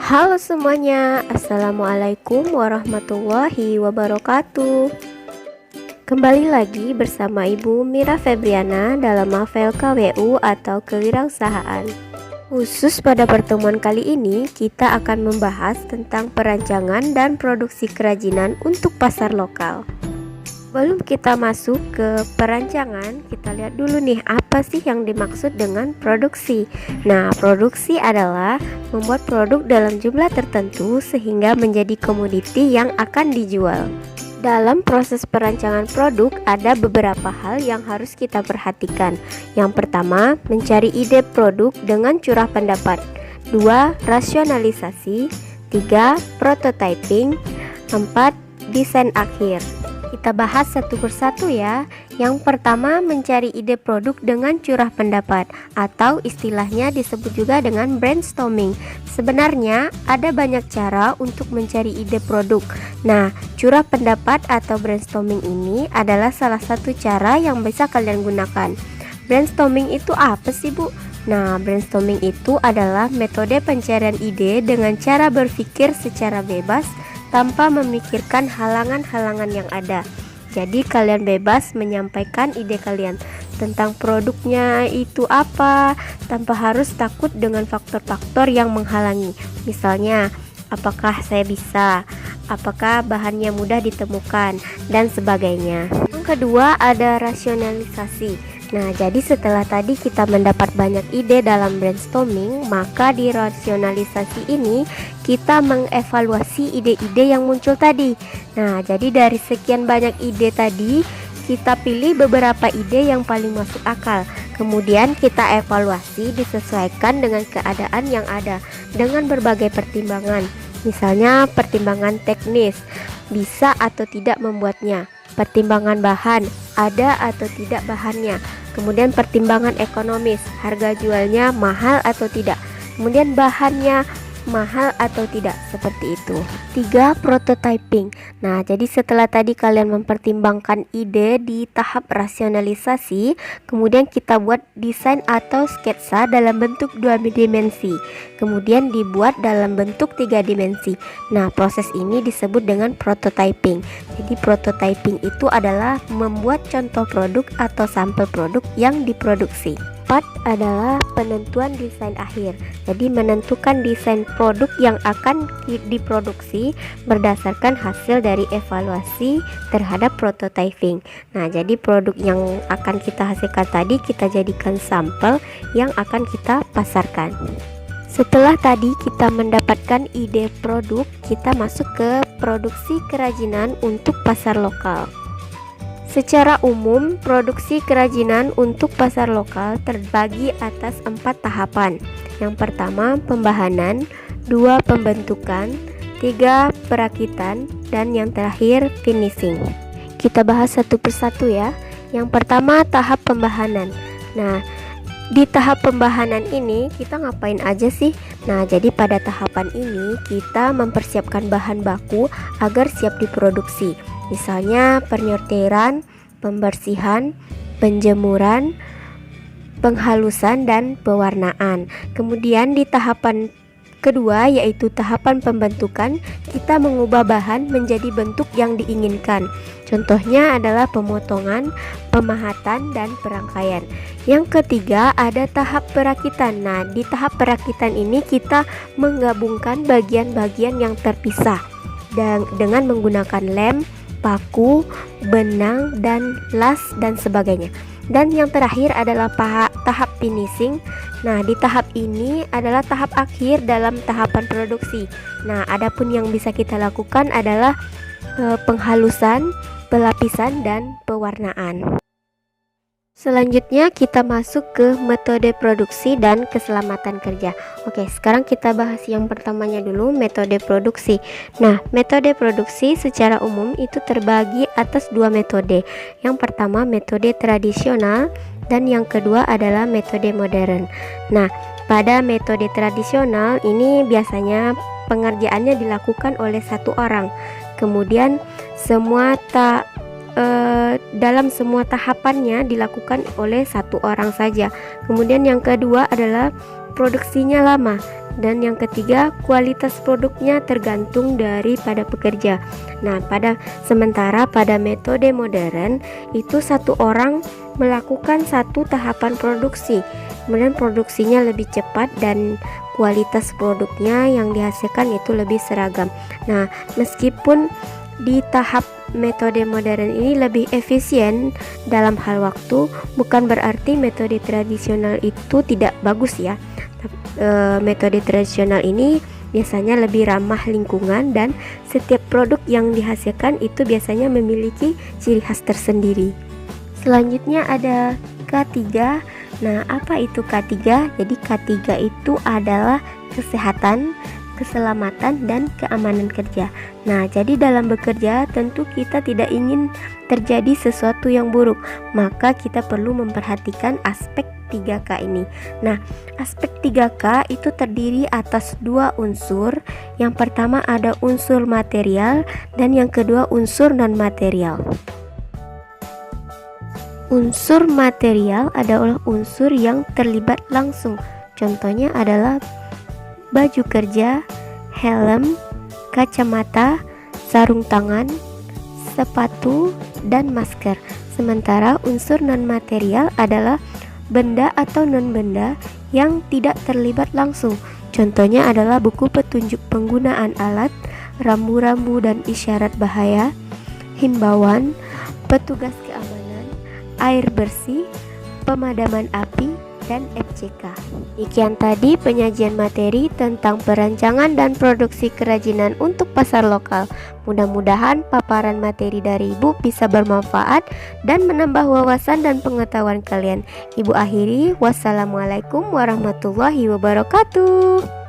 Halo semuanya, Assalamualaikum warahmatullahi wabarakatuh. Kembali lagi bersama Ibu Mira Febriana dalam Mafel KWU atau Kewirausahaan. Khusus pada pertemuan kali ini, kita akan membahas tentang perancangan dan produksi kerajinan untuk pasar lokal. Sebelum kita masuk ke perancangan, kita lihat dulu nih apa sih yang dimaksud dengan produksi. Nah, produksi adalah membuat produk dalam jumlah tertentu sehingga menjadi komoditi yang akan dijual. Dalam proses perancangan produk ada beberapa hal yang harus kita perhatikan. Yang pertama, mencari ide produk dengan curah pendapat. 2. Rasionalisasi. 3. Prototyping. 4. Desain akhir. Kita bahas satu persatu ya. Yang pertama, mencari ide produk dengan curah pendapat atau istilahnya disebut juga dengan brainstorming. Sebenarnya ada banyak cara untuk mencari ide produk. Nah, curah pendapat atau brainstorming ini adalah salah satu cara yang bisa kalian gunakan. Brainstorming itu apa sih, Bu? Nah, brainstorming itu adalah metode pencarian ide dengan cara berpikir secara bebas tanpa memikirkan halangan-halangan yang ada. Jadi kalian bebas menyampaikan ide kalian tentang produknya itu apa, tanpa harus takut dengan faktor-faktor yang menghalangi. Misalnya, apakah saya bisa, apakah bahannya mudah ditemukan, dan sebagainya. Yang kedua ada rasionalisasi. Nah, jadi setelah tadi kita mendapat banyak ide dalam brainstorming, maka di rasionalisasi ini kita mengevaluasi ide-ide yang muncul tadi. Nah, jadi dari sekian banyak ide tadi, kita pilih beberapa ide yang paling masuk akal. Kemudian kita evaluasi disesuaikan dengan keadaan yang ada dengan berbagai pertimbangan. Misalnya pertimbangan teknis, bisa atau tidak membuatnya. Pertimbangan bahan, ada atau tidak bahannya. Kemudian pertimbangan ekonomis, harga jualnya mahal atau tidak. Kemudian bahannya mahal atau tidak, seperti itu. 3. Prototyping. Nah, jadi setelah tadi kalian mempertimbangkan ide di tahap rasionalisasi, kemudian kita buat desain atau sketsa dalam bentuk 2 dimensi, kemudian dibuat dalam bentuk 3 dimensi. Nah, proses ini disebut dengan prototyping. Jadi prototyping itu adalah membuat contoh produk atau sampel produk yang diproduksi. 4 adalah penentuan desain akhir. Jadi menentukan desain produk yang akan diproduksi berdasarkan hasil dari evaluasi terhadap prototyping. Nah, jadi produk yang akan kita hasilkan tadi kita jadikan sampel yang akan kita pasarkan. Setelah tadi kita mendapatkan ide produk, kita masuk ke produksi kerajinan untuk pasar lokal. Secara umum, produksi kerajinan untuk pasar lokal terbagi atas 4 tahapan. Yang pertama, pembahanan, 2 pembentukan, 3 perakitan, dan yang terakhir finishing. Kita bahas satu persatu ya. Yang pertama, tahap pembahanan. Nah, di tahap pembahanan ini kita ngapain aja sih? Nah, jadi pada tahapan ini kita mempersiapkan bahan baku agar siap diproduksi. Misalnya penyortiran, pembersihan, penjemuran, penghalusan, dan pewarnaan. Kemudian di tahapan kedua yaitu tahapan pembentukan, kita mengubah bahan menjadi bentuk yang diinginkan. Contohnya adalah pemotongan, pemahatan, dan perangkaian. Yang ketiga ada tahap perakitan. Nah, di tahap perakitan ini kita menggabungkan bagian-bagian yang terpisah dan dengan menggunakan lem, paku, benang, dan las, dan sebagainya. Dan yang terakhir adalah tahap finishing. Nah, di tahap ini adalah tahap akhir dalam tahapan produksi. Nah, adapun yang bisa kita lakukan adalah penghalusan, pelapisan, dan pewarnaan. Selanjutnya kita masuk ke metode produksi dan keselamatan kerja. Oke, sekarang kita bahas yang pertamanya dulu, metode produksi. Nah, metode produksi secara umum itu terbagi atas 2 metode. Yang pertama metode tradisional dan yang kedua adalah metode modern. Nah, pada metode tradisional ini biasanya pengerjaannya dilakukan oleh 1 orang. Kemudian dalam semua tahapannya dilakukan oleh 1 orang saja. Kemudian yang kedua adalah produksinya lama. Dan yang ketiga, kualitas produknya tergantung daripada pekerja. Nah, sementara pada metode modern itu satu orang melakukan satu tahapan produksi, kemudian produksinya lebih cepat dan kualitas produknya yang dihasilkan itu lebih seragam. Nah, meskipun di tahap metode modern ini lebih efisien dalam hal waktu, bukan berarti metode tradisional itu tidak bagus ya. Metode tradisional ini biasanya lebih ramah lingkungan dan setiap produk yang dihasilkan itu biasanya memiliki ciri khas tersendiri. Selanjutnya ada K3. Nah, apa itu K3? Jadi K3 itu adalah kesehatan, keselamatan, dan keamanan kerja. Nah, jadi dalam bekerja tentu kita tidak ingin terjadi sesuatu yang buruk, maka kita perlu memperhatikan aspek 3K ini. Nah, aspek 3K itu terdiri atas dua unsur. Yang pertama ada unsur material dan yang kedua unsur non-material. Unsur material adalah unsur yang terlibat langsung. Contohnya adalah baju kerja, helm, kacamata, sarung tangan, sepatu, dan masker. Sementara unsur non-material adalah benda atau non-benda yang tidak terlibat langsung. Contohnya adalah buku petunjuk penggunaan alat, rambu-rambu dan isyarat bahaya, himbauan, petugas keamanan, air bersih, pemadaman api, dan FCK. Demikian tadi penyajian materi tentang perancangan dan produksi kerajinan untuk pasar lokal. Mudah-mudahan paparan materi dari Ibu bisa bermanfaat dan menambah wawasan dan pengetahuan kalian. Ibu akhiri, wassalamualaikum warahmatullahi wabarakatuh.